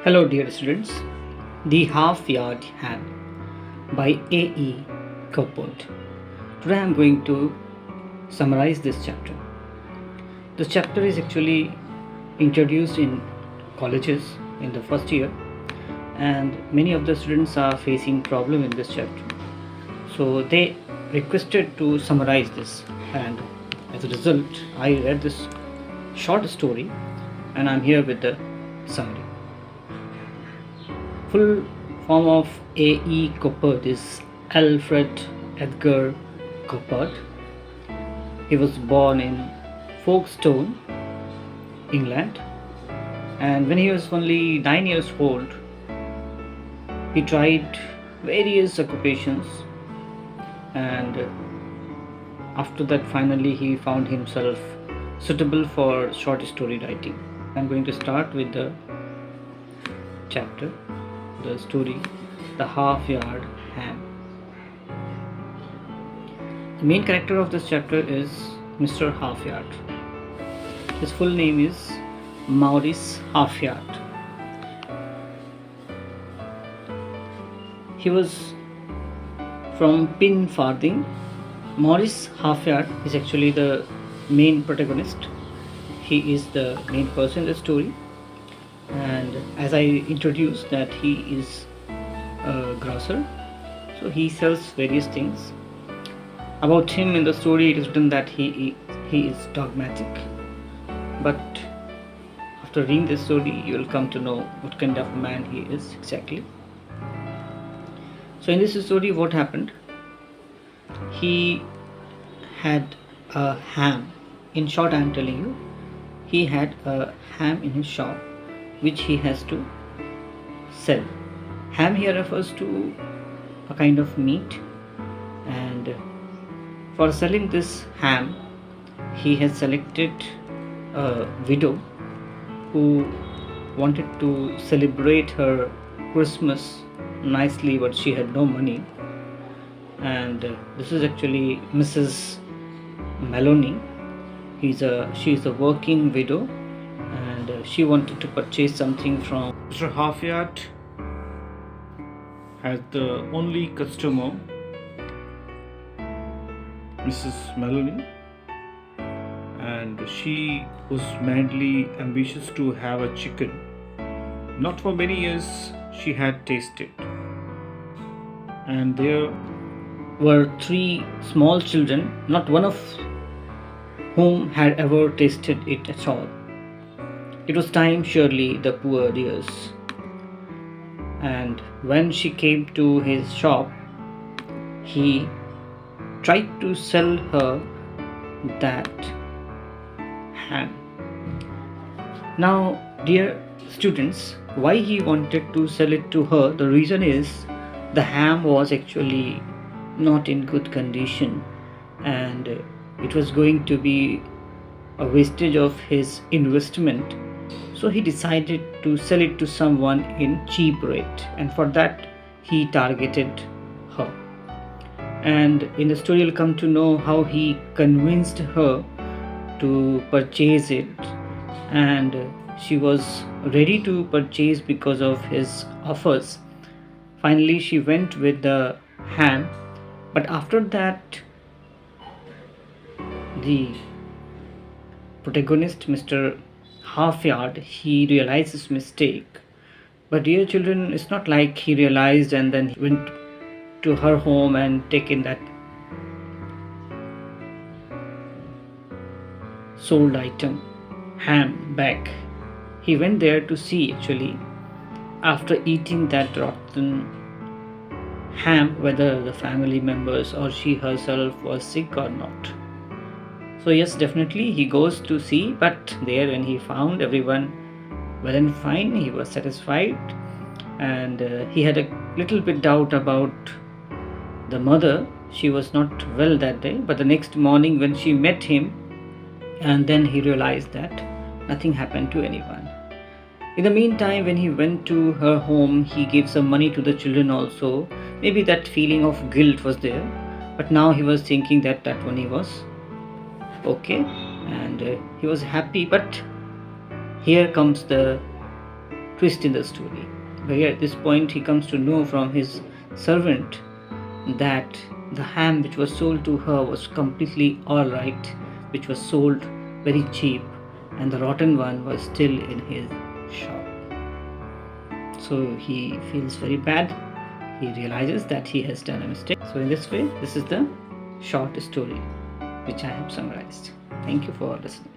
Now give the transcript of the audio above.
Hello, dear students. The Halfyard Ham by A.E.Coppard. Today I am going to summarize this chapter. This chapter is actually introduced in colleges in the first year, and many of the students are facing problem in this chapter. So they requested to summarize this, and as a result, I read this short story, and I am here with the summary. Full form of A.E.Coppard is Alfred Edgar Coppard. He was born in Folkestone, England, and when he was only 9 years old, he tried various occupations, and after that finally he found himself suitable for short story writing. I'm going to start with the chapter, the story, The Halfyard Ham. The main character of this chapter is Mr. Halfyard. His full name is Maurice Halfyard. He was from Pinfarthing. Maurice Halfyard is actually the main protagonist. He is the main person in the story. And as I introduced that he is a grocer, so he sells various things. About him in the story it is written that he is dogmatic, but after reading this story you will come to know what kind of man he is exactly. So in this story what happened, he had a ham. In short I am telling you, he had a ham in his shop which he has to sell. Ham here refers to a kind of meat, and for selling this ham he has selected a widow who wanted to celebrate her Christmas nicely, but she had no money, and this is actually Mrs. Maloney. She is a working widow, and she wanted to purchase something from Mr. Halfyard. As the only customer, Mrs. Maloney, and she was madly ambitious to have a chicken. Not for many years she had tasted, and there were 3 small children, not one of whom had ever tasted it at all. It was time, surely, the poor dears. And when she came to his shop, he tried to sell her that ham. Now, dear students, why he wanted to sell it to her? The reason is the ham was actually not in good condition, and it was going to be a wastage of his investment. So he decided to sell it to someone in cheap rate, and for that he targeted her. And in the story you'll come to know how he convinced her to purchase it, and she was ready to purchase because of his offers. Finally she went with the ham, but after that the protagonist, Mr. Halfyard, he realized his mistake. But dear children, it's not like he realized and then he went to her home and taken that sold item, ham, back. He went there to see actually, after eating that rotten ham, whether the family members or she herself was sick or not. So yes, definitely he goes to see, but there when he found everyone well and fine, he was satisfied, and he had a little bit doubt about the mother. She was not well that day, but the next morning when she met him, and then he realized that nothing happened to anyone. In the meantime, when he went to her home, he gave some money to the children also. Maybe that feeling of guilt was there, but now he was thinking that that money was okay, and he was happy. But here comes the twist in the story. But here at this point, he comes to know from his servant that the ham which was sold to her was completely alright, which was sold very cheap, and the rotten one was still in his shop. So he feels very bad. He realizes that he has done a mistake. So in this way, this is the short story which I have summarized. Thank you for listening.